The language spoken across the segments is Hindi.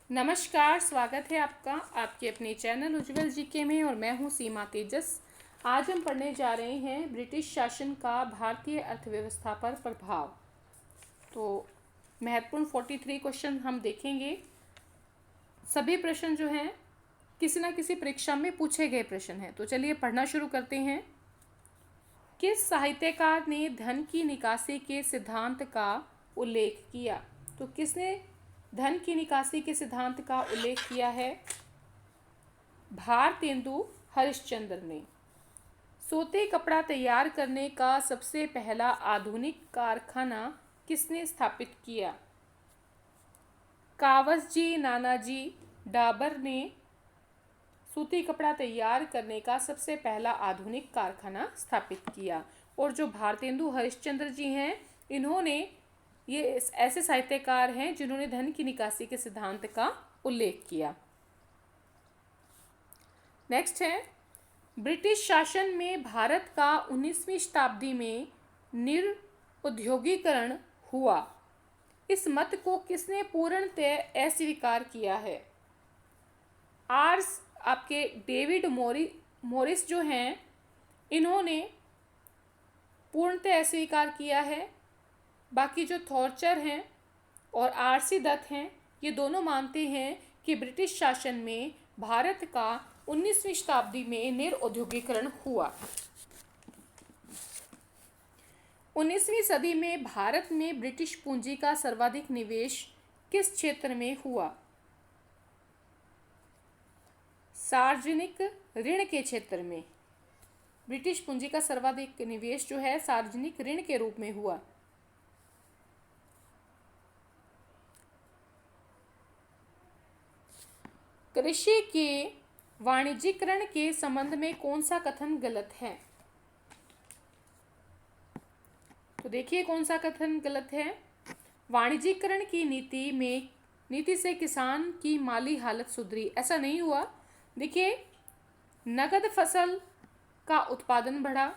नमस्कार, स्वागत है आपका आपके अपने चैनल उज्ज्वल जीके में और मैं हूं सीमा तेजस। आज हम पढ़ने जा रहे हैं ब्रिटिश शासन का भारतीय अर्थव्यवस्था पर प्रभाव। तो महत्वपूर्ण 43 क्वेश्चन हम देखेंगे। सभी प्रश्न जो हैं किसी न किसी परीक्षा में पूछे गए प्रश्न हैं। तो चलिए पढ़ना शुरू करते हैं। किस साहित्यकार ने धन की निकासी के सिद्धांत का उल्लेख किया? तो किसने धन की निकासी के सिद्धांत का उल्लेख किया है? भारतेंदु हरिश्चंद्र ने। सूती कपड़ा तैयार करने का सबसे पहला आधुनिक कारखाना किसने स्थापित किया? कावसजी नानाजी डाबर ने सूती कपड़ा तैयार करने का सबसे पहला आधुनिक कारखाना स्थापित किया। और जो भारतेंदु हरिश्चंद्र जी हैं, इन्होंने ये ऐसे साहित्यकार हैं जिन्होंने धन की निकासी के सिद्धांत का उल्लेख किया। नेक्स्ट है, ब्रिटिश शासन में भारत का 19वीं शताब्दी में निरुद्योगीकरण हुआ। इस मत को किसने पूर्णतः अस्वीकार किया है? आपके डेविड मॉरिस जो हैं, इन्होंने पूर्णतः अस्वीकार किया है। बाकी जो थॉर्चर हैं और आरसी दत्त हैं, ये दोनों मानते हैं कि ब्रिटिश शासन में भारत का 19वीं शताब्दी में निरुद्योगीकरण हुआ। 19वीं सदी में भारत में ब्रिटिश पूंजी का सर्वाधिक निवेश किस क्षेत्र में हुआ? सार्वजनिक ऋण के क्षेत्र में। ब्रिटिश पूंजी का सर्वाधिक निवेश जो है सार्वजनिक ऋण के रूप में हुआ। कृषि के वाणिज्यीकरण के संबंध में कौन सा कथन गलत है? तो देखिए कौन सा कथन गलत है। वाणिज्यीकरण की नीति से किसान की माली हालत सुधरी, ऐसा नहीं हुआ। देखिए, नगद फसल का उत्पादन बढ़ा,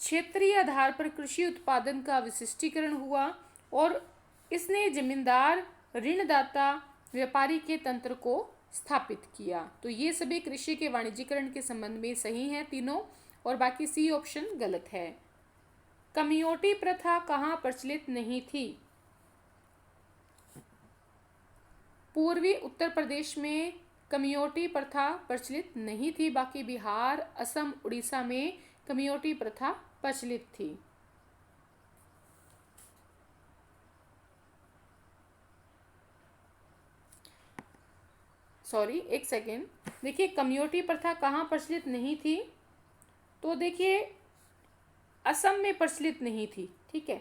क्षेत्रीय आधार पर कृषि उत्पादन का विशिष्टीकरण हुआ और इसने जमींदार, ऋणदाता, व्यापारी के तंत्र को स्थापित किया। तो ये सभी कृषि के वाणिज्यीकरण के संबंध में सही हैं तीनों, और बाकी सी ऑप्शन गलत है। कमियोटी प्रथा कहाँ प्रचलित नहीं थी? पूर्वी उत्तर प्रदेश में कमियोटी प्रथा प्रचलित नहीं थी। बाकी बिहार, असम, उड़ीसा में कमियोटी प्रथा प्रचलित थी। एक सेकेंड। देखिए, कमियोटी प्रथा कहाँ प्रचलित नहीं थी? तो देखिए, असम में प्रचलित नहीं थी, ठीक है।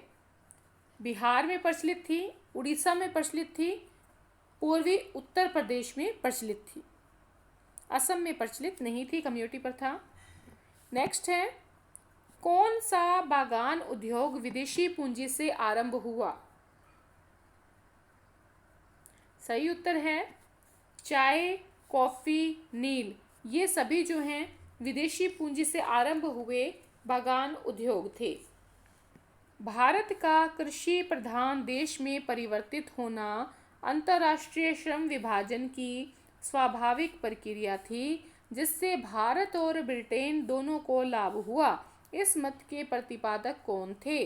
बिहार में प्रचलित थी, उड़ीसा में प्रचलित थी, पूर्वी उत्तर प्रदेश में प्रचलित थी। असम में प्रचलित नहीं थी कमियोटी प्रथा। नेक्स्ट है, कौन सा बागान उद्योग विदेशी पूंजी से आरंभ हुआ? सही उत्तर है चाय, कॉफी, नील, ये सभी जो हैं विदेशी पूंजी से आरंभ हुए बागान उद्योग थे। भारत का कृषि प्रधान देश में परिवर्तित होना अंतर्राष्ट्रीय श्रम विभाजन की स्वाभाविक प्रक्रिया थी, जिससे भारत और ब्रिटेन दोनों को लाभ हुआ। इस मत के प्रतिपादक कौन थे?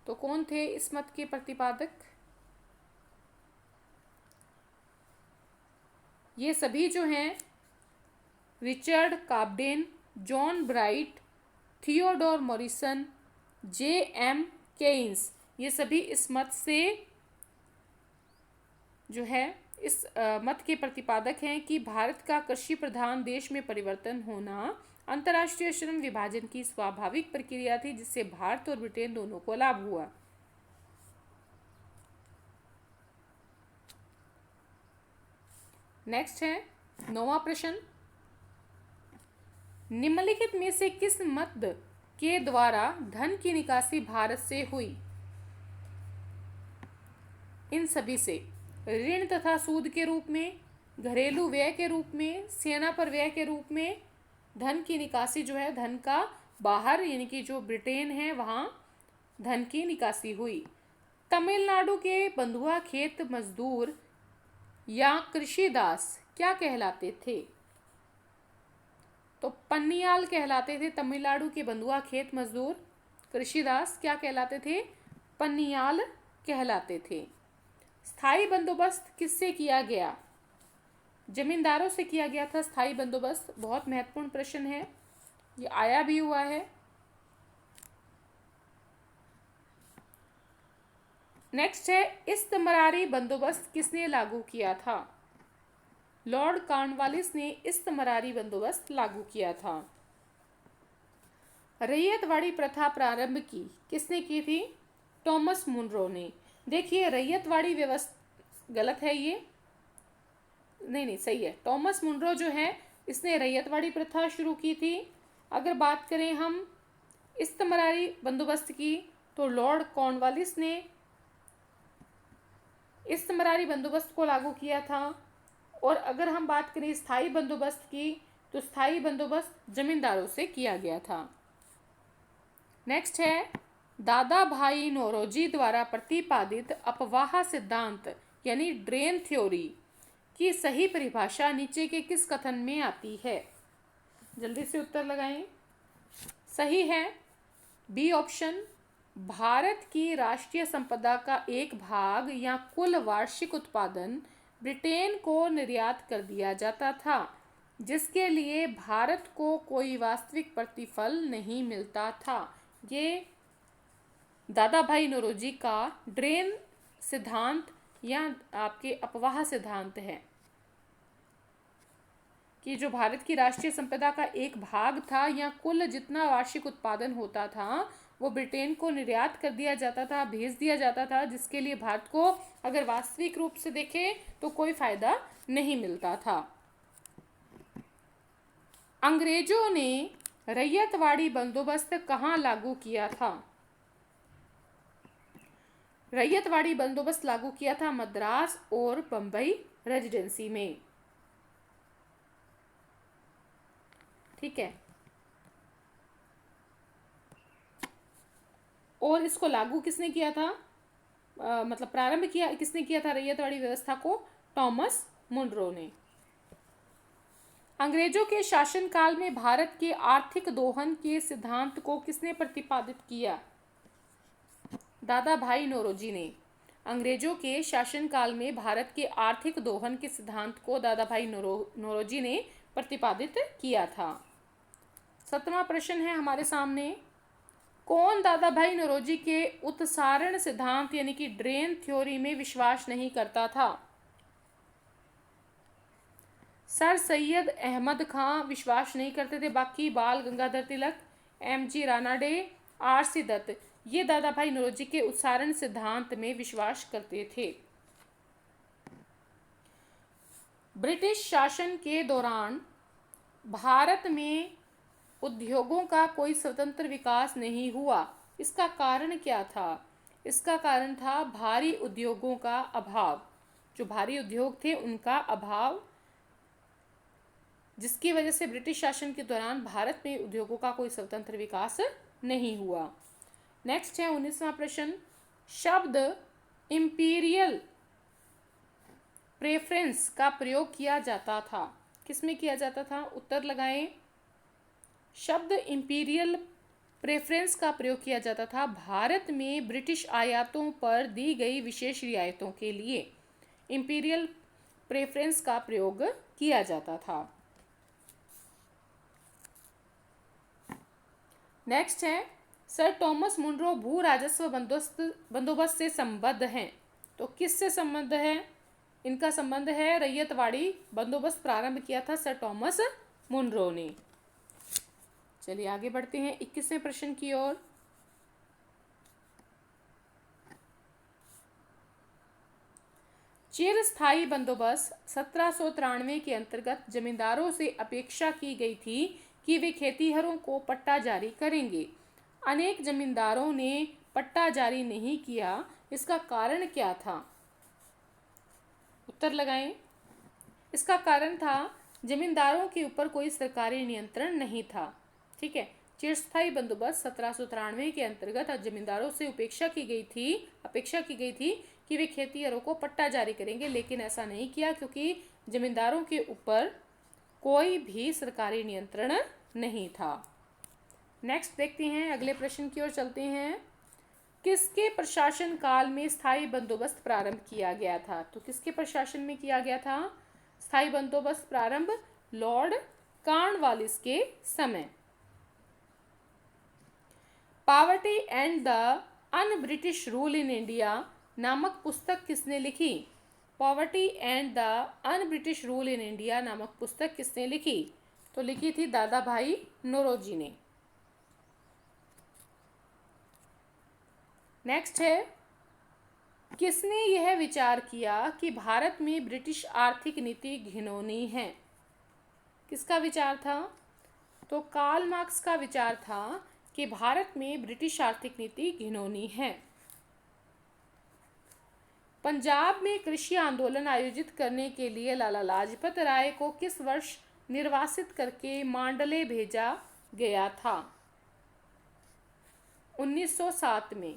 तो कौन थे इस मत के प्रतिपादक? ये सभी जो हैं Richard Cobden, John Bright, Theodore Morrison, J M. Keynes, ये सभी इस मत से जो है इस मत के प्रतिपादक हैं कि भारत का कृषि प्रधान देश में परिवर्तन होना अंतर्राष्ट्रीय श्रम विभाजन की स्वाभाविक प्रक्रिया थी, जिससे भारत और ब्रिटेन दोनों को लाभ हुआ। नेक्स्ट है 9वां प्रश्न, निम्नलिखित में से किस मत के द्वारा धन की निकासी भारत से हुई? इन सभी से। ऋण तथा सूद के रूप में, घरेलू व्यय के रूप में, सेना पर व्यय के रूप में धन की निकासी जो है, धन का बाहर यानी कि जो ब्रिटेन है वहाँ धन की निकासी हुई। तमिलनाडु के बंधुआ खेत मजदूर या कृषिदास क्या कहलाते थे? तो पन्नियाल कहलाते थे तमिलनाडु के बंधुआ खेत मजदूर। कृषिदास क्या कहलाते थे? पन्नियाल कहलाते थे। स्थायी बंदोबस्त किससे किया गया? जमींदारों से किया गया था स्थायी बंदोबस्त। बहुत महत्वपूर्ण प्रश्न है, ये आया भी हुआ है। नेक्स्ट है, इस्तमरारी बंदोबस्त किसने लागू किया था? लॉर्ड कॉर्नवालिस ने इस्तमरारी बंदोबस्त लागू किया था। रैयतवाड़ी प्रथा प्रारंभ की किसने की थी? टॉमस मुनरो ने। देखिए रैयतवाड़ी व्यवस्था गलत है, ये नहीं सही है। टॉमस मुनरो जो है इसने रैयतवाड़ी प्रथा शुरू की थी। अगर बात करें हम इस्तमरारी बंदोबस्त की तो लॉर्ड कॉर्नवालिस ने इस्तमरारी बंदोबस्त को लागू किया था। और अगर हम बात करें स्थायी बंदोबस्त की तो स्थायी बंदोबस्त जमींदारों से किया गया था। नेक्स्ट है, दादा भाई नौरोजी द्वारा प्रतिपादित अपवाह सिद्धांत यानी ड्रेन थ्योरी की सही परिभाषा नीचे के किस कथन में आती है? जल्दी से उत्तर लगाएं। सही है बी ऑप्शन, भारत की राष्ट्रीय संपदा का एक भाग या कुल वार्षिक उत्पादन ब्रिटेन को निर्यात कर दिया जाता था, जिसके लिए भारत को कोई वास्तविक प्रतिफल नहीं मिलता था। ये दादा भाई नौरोजी का ड्रेन सिद्धांत या आपके अपवाह सिद्धांत है कि जो भारत की राष्ट्रीय संपदा का एक भाग था या कुल जितना वार्षिक उत्पादन होता था वो ब्रिटेन को निर्यात कर दिया जाता था, भेज दिया जाता था, जिसके लिए भारत को अगर वास्तविक रूप से देखें तो कोई फायदा नहीं मिलता था। अंग्रेजों ने रैयतवाड़ी बंदोबस्त कहाँ लागू किया था? रैयतवाड़ी बंदोबस्त लागू किया था मद्रास और बंबई रेजिडेंसी में। ठीक है, और इसको लागू किसने किया था? मतलब प्रारंभ किया किसने किया था रैयतवाड़ी व्यवस्था को? टॉमस मुनरो ने। अंग्रेजों के शासनकाल में भारत के आर्थिक दोहन के सिद्धांत को किसने प्रतिपादित किया? दादा भाई नौरोजी ने। अंग्रेजों के शासनकाल में भारत के आर्थिक दोहन के सिद्धांत को दादा भाई नौरोजी ने प्रतिपादित किया था। 7वां प्रश्न है हमारे सामने, कौन दादा भाई नौरोजी के उत्सारण सिद्धांत यानी कि ड्रेन थ्योरी में विश्वास नहीं करता था? सर सैयद अहमद खां विश्वास नहीं करते थे, बाकी बाल गंगाधर तिलक, एम.जी. रानाडे, आर.सी. दत्त ये दादा भाई नौरोजी के उत्सारण सिद्धांत में विश्वास करते थे। ब्रिटिश शासन के दौरान भारत में उद्योगों का कोई स्वतंत्र विकास नहीं हुआ, इसका कारण क्या था? इसका कारण था भारी उद्योगों का अभाव। जो भारी उद्योग थे उनका अभाव, जिसकी वजह से ब्रिटिश शासन के दौरान भारत में उद्योगों का कोई स्वतंत्र विकास नहीं हुआ। नेक्स्ट है 19वां प्रश्न, शब्द इंपीरियल प्रेफरेंस का प्रयोग किया जाता था, किसमें किया जाता था? उत्तर लगाएं। शब्द इंपीरियल प्रेफरेंस का प्रयोग किया जाता था भारत में ब्रिटिश आयातों पर दी गई विशेष रियायतों के लिए इंपीरियल प्रेफरेंस का प्रयोग किया जाता था। नेक्स्ट है, सर टॉमस मुनरो भू राजस्व बंदोबस्त से संबद्ध हैं, तो किससे संबंध है? इनका संबंध है रैयतवाड़ी बंदोबस्त प्रारंभ किया था सर टॉमस मुनरो ने। चलिए आगे बढ़ते हैं 21वें प्रश्न की ओर। चिरस्थायी बंदोबस्त 1793 के अंतर्गत जमींदारों से अपेक्षा की गई थी कि वे खेतीहरों को पट्टा जारी करेंगे। अनेक जमींदारों ने पट्टा जारी नहीं किया, इसका कारण क्या था? उत्तर लगाएं। इसका कारण था जमींदारों के ऊपर कोई सरकारी नियंत्रण नहीं था। ठीक है, चिरस्थायी बंदोबस्त 1793 के अंतर्गत जमींदारों से अपेक्षा की गई थी कि वे खेतिहरों को पट्टा जारी करेंगे, लेकिन ऐसा नहीं किया क्योंकि जमींदारों के ऊपर कोई भी सरकारी नियंत्रण नहीं था। नेक्स्ट देखते हैं, अगले प्रश्न की ओर चलते हैं। किसके प्रशासन काल में स्थायी बंदोबस्त प्रारंभ किया गया था? तो किसके प्रशासन में किया गया था स्थायी बंदोबस्त प्रारंभ? लॉर्ड कॉर्नवालिस के समय। Poverty and the un British rule in India नामक पुस्तक किसने लिखी? Poverty and the un British rule in India नामक पुस्तक किसने लिखी? तो लिखी थी दादा भाई नौरोजी ने। नेक्स्ट है, किसने यह विचार किया कि भारत में ब्रिटिश आर्थिक नीति घिनौनी है? किसका विचार था? तो कार्ल मार्क्स का विचार था कि भारत में ब्रिटिश आर्थिक नीति घिनौनी है। पंजाब में कृषि आंदोलन आयोजित करने के लिए लाला लाजपत राय को किस वर्ष निर्वासित करके मांडले भेजा गया था? 1907 में।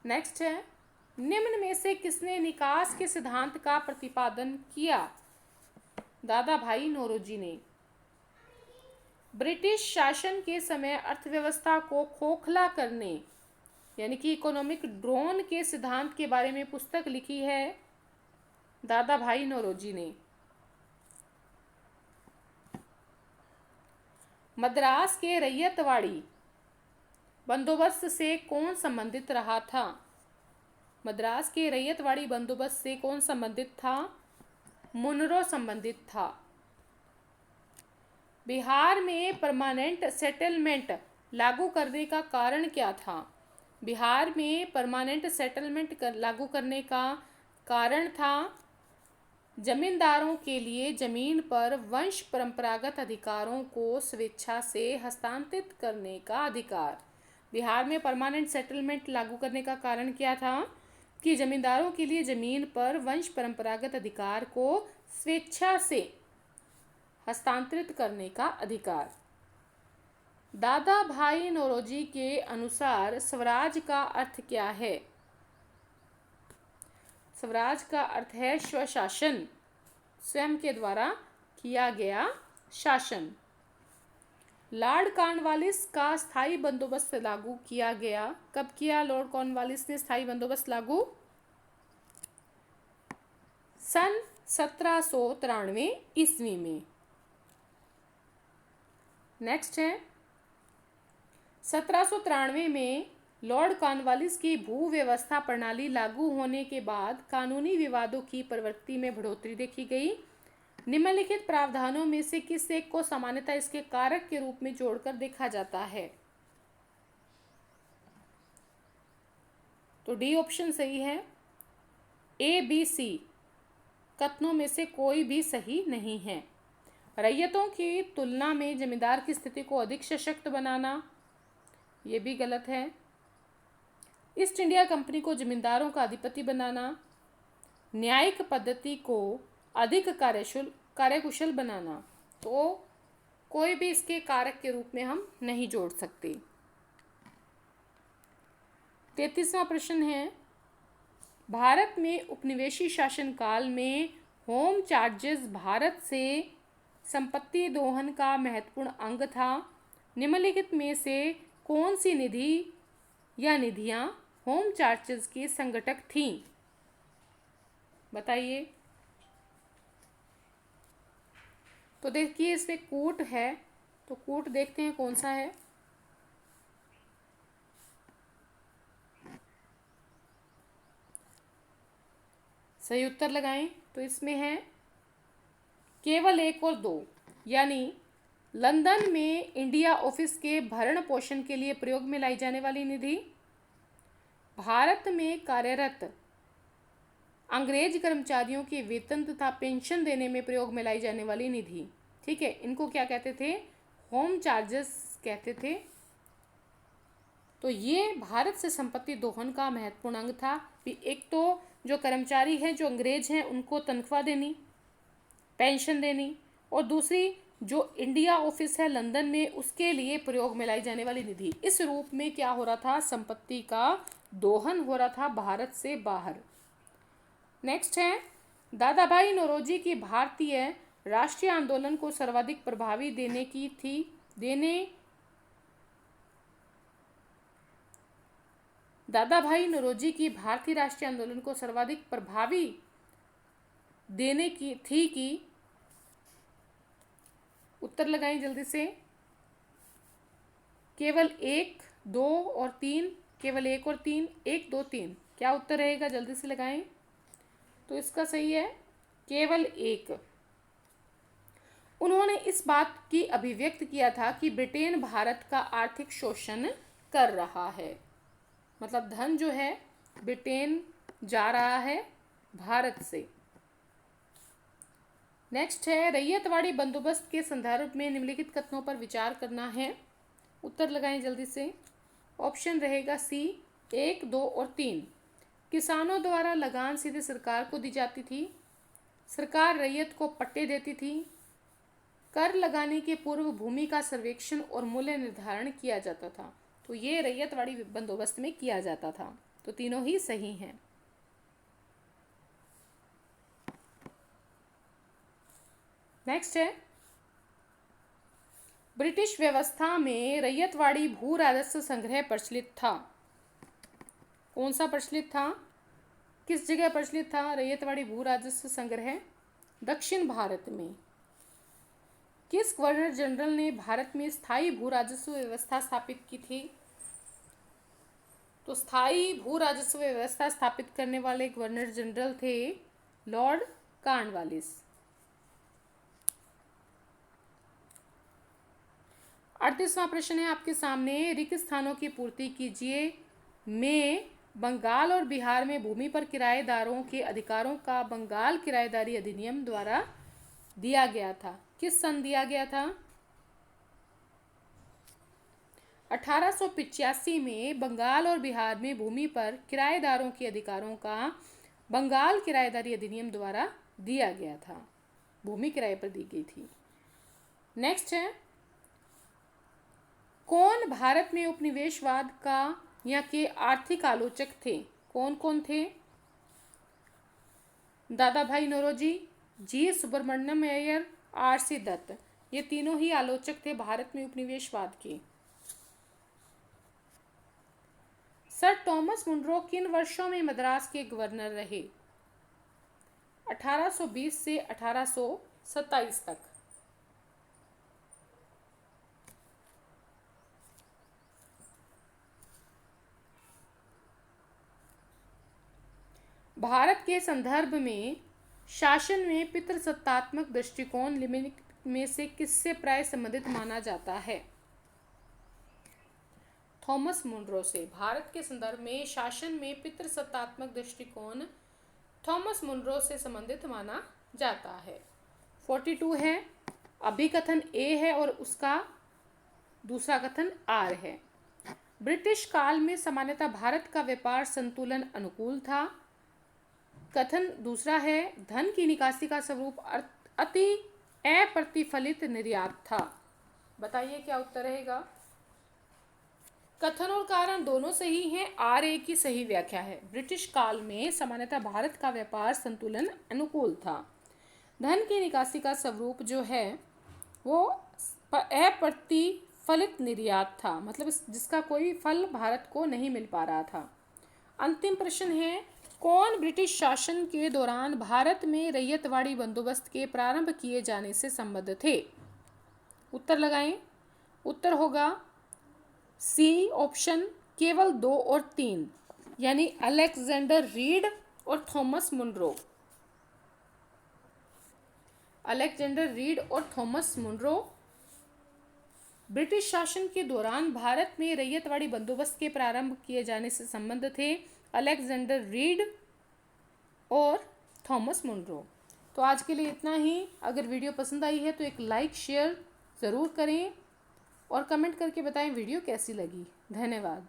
नेक्स्ट है, निम्न में से किसने निकास के सिद्धांत का प्रतिपादन किया? दादा भाई नौरोजी ने। ब्रिटिश शासन के समय अर्थव्यवस्था को खोखला करने यानी कि इकोनॉमिक ड्रोन के सिद्धांत के बारे में पुस्तक लिखी है दादा भाई नौरोजी ने। मद्रास के रैयतवाड़ी बंदोबस्त से कौन संबंधित रहा था? मद्रास के रैयतवाड़ी बंदोबस्त से कौन संबंधित था? मुनरो संबंधित था। बिहार में परमानेंट सेटलमेंट लागू करने का कारण क्या था? बिहार में परमानेंट सेटलमेंट लागू करने का कारण था जमींदारों के लिए जमीन पर वंश परंपरागत अधिकारों को स्वेच्छा से हस्तांतरित करने का अधिकार। बिहार में परमानेंट सेटलमेंट लागू करने का कारण क्या था? कि जमींदारों के लिए जमीन पर वंश परंपरागत अधिकार को स्वेच्छा से हस्तांतरित करने का अधिकार। दादा भाई नौरोजी के अनुसार स्वराज का अर्थ क्या है? स्वराज का अर्थ है स्वशासन, स्वयं के द्वारा किया गया शासन। लॉर्ड कॉर्नवालिस का स्थायी बंदोबस्त लागू किया गया। कब किया लॉर्ड कॉर्नवालिस ने स्थायी बंदोबस्त लागू? सन 1793 ईस्वी में। नेक्स्ट है, 1793 में लॉर्ड कॉर्नवालिस की भू व्यवस्था प्रणाली लागू होने के बाद कानूनी विवादों की प्रवृत्ति में बढ़ोतरी देखी गई। निम्नलिखित प्रावधानों में से किस एक को सामान्यतः इसके कारक के रूप में जोड़कर देखा जाता है? तो डी ऑप्शन सही है। ए बी सी कथनों में से कोई भी सही नहीं है। रैयतों की तुलना में जमींदार की स्थिति को अधिक सशक्त बनाना, ये भी गलत है। ईस्ट इंडिया कंपनी को जमींदारों का अधिपति बनाना, न्यायिक पद्धति को अधिक कार्यकुशल बनाना, तो कोई भी इसके कारक के रूप में हम नहीं जोड़ सकते। 33वां प्रश्न है, भारत में उपनिवेशी शासन काल में होम चार्जेस भारत से संपत्ति दोहन का महत्वपूर्ण अंग था। निम्नलिखित में से कौन सी निधि या निधियां होम चार्जेस की संघटक थीं? बताइए। तो देखिए इसमें कूट है, तो कूट देखते हैं कौन सा है। सही उत्तर लगाएं। तो इसमें है केवल 1 और 2, यानी लंदन में इंडिया ऑफिस के भरण पोषण के लिए प्रयोग में लाई जाने वाली निधि, भारत में कार्यरत अंग्रेज कर्मचारियों के वेतन तथा पेंशन देने में प्रयोग में लाई जाने वाली निधि। ठीक है, इनको क्या कहते थे? होम चार्जेस कहते थे। तो ये भारत से संपत्ति दोहन का महत्वपूर्ण अंग था। एक तो जो कर्मचारी हैं, जो अंग्रेज हैं, उनको तनख्वाह देनी, पेंशन देनी, और दूसरी जो इंडिया ऑफिस है लंदन में, उसके लिए प्रयोग में लाई जाने वाली निधि। इस रूप में क्या हो रहा था, संपत्ति का दोहन हो रहा था भारत से बाहर। नेक्स्ट है, दादा भाई नौरोजी की भारतीय राष्ट्रीय आंदोलन को सर्वाधिक प्रभावी दादा भाई नौरोजी की भारतीय राष्ट्रीय आंदोलन को सर्वाधिक प्रभावी देने की थी कि, उत्तर लगाएं जल्दी से, केवल 1, 2 और 3, केवल 1 और 3, 1, 2, 3, क्या उत्तर रहेगा, जल्दी से लगाएं। तो इसका सही है केवल 1। उन्होंने इस बात की अभिव्यक्त किया था कि ब्रिटेन भारत का आर्थिक शोषण कर रहा है, मतलब धन जो है ब्रिटेन जा रहा है भारत से। नेक्स्ट है, रैयतवाड़ी बंदोबस्त के संदर्भ में निम्नलिखित कथनों पर विचार करना है। उत्तर लगाएं जल्दी से। ऑप्शन रहेगा सी, 1, 2 और 3। किसानों द्वारा लगान सीधे सरकार को दी जाती थी। सरकार रैयत को पट्टे देती थी। कर लगाने के पूर्व भूमि का सर्वेक्षण और मूल्य निर्धारण किया जाता था। तो ये रैयतवाड़ी बंदोबस्त में किया जाता था। तो तीनों ही सही हैं। नेक्स्ट है, ब्रिटिश व्यवस्था में रैयतवाड़ी भू राजस्व संग्रह प्रचलित था। कौन सा प्रचलित था, किस जगह प्रचलित था रैयतवाड़ी भू राजस्व संग्रह? दक्षिण भारत में। किस गवर्नर जनरल ने भारत में स्थायी भू राजस्व व्यवस्था स्थापित की थी? तो स्थायी भू राजस्व व्यवस्था स्थापित करने वाले गवर्नर जनरल थे लॉर्ड कॉर्नवालिस। 38वां प्रश्न है आपके सामने, रिक्त स्थानों की पूर्ति कीजिए में बंगाल और बिहार में भूमि पर किराएदारों के अधिकारों का बंगाल किराएदारी अधिनियम द्वारा दिया गया था। किस सन दिया गया था? 1885 में बंगाल और बिहार में भूमि पर किराएदारों के अधिकारों का बंगाल किराएदारी अधिनियम द्वारा दिया गया था। भूमि किराए पर दी गई थी। नेक्स्ट है, कौन भारत में उपनिवेशवाद का या के आर्थिक आलोचक थे? कौन कौन थे? दादा भाई नौरोजी, जी सुब्रमण्यम अय्यर, आर.सी. दत्त। ये तीनों ही आलोचक थे भारत में उपनिवेशवाद के। सर थॉमस मुनरो किन वर्षों में मद्रास के गवर्नर रहे? 1820 से 1827 तक। भारत के संदर्भ में शासन में पितृसत्तात्मक दृष्टिकोण निम्नलिखित में से किससे प्राय संबंधित माना जाता है? थॉमस मुनरो से। भारत के संदर्भ में शासन में पितृसत्तात्मक दृष्टिकोण थॉमस मुनरो से संबंधित माना जाता है। 42 है, अभिकथन ए है और उसका दूसरा कथन आर है। ब्रिटिश काल में सामान्यतः भारत का व्यापार संतुलन अनुकूल था। कथन दूसरा है, धन की निकासी का स्वरूप अति अप्रतिफलित निर्यात था। बताइए क्या उत्तर रहेगा? कथन और कारण दोनों सही हैं। आर ए की सही व्याख्या है। ब्रिटिश काल में सामान्यतः भारत का व्यापार संतुलन अनुकूल था। धन की निकासी का स्वरूप जो है वो अप्रतिफलित निर्यात था, मतलब जिसका कोई फल भारत को नहीं मिल पा रहा था। अंतिम प्रश्न है, कौन ब्रिटिश शासन के दौरान भारत में रैयतवाड़ी बंदोबस्त के प्रारंभ किए जाने से संबद्ध थे? उत्तर लगाएं। उत्तर होगा सी ऑप्शन, केवल 2 और 3, यानी अलेक्जेंडर रीड और थॉमस मुनरो। अलेक्जेंडर रीड और थॉमस मुनरो ब्रिटिश शासन के दौरान भारत में रैयतवाड़ी बंदोबस्त के प्रारंभ किए जाने से संबंध थे। अलेक्जेंडर रीड और थॉमस मुनरो। तो आज के लिए इतना ही। अगर वीडियो पसंद आई है तो एक लाइक शेयर ज़रूर करें और कमेंट करके बताएं वीडियो कैसी लगी। धन्यवाद।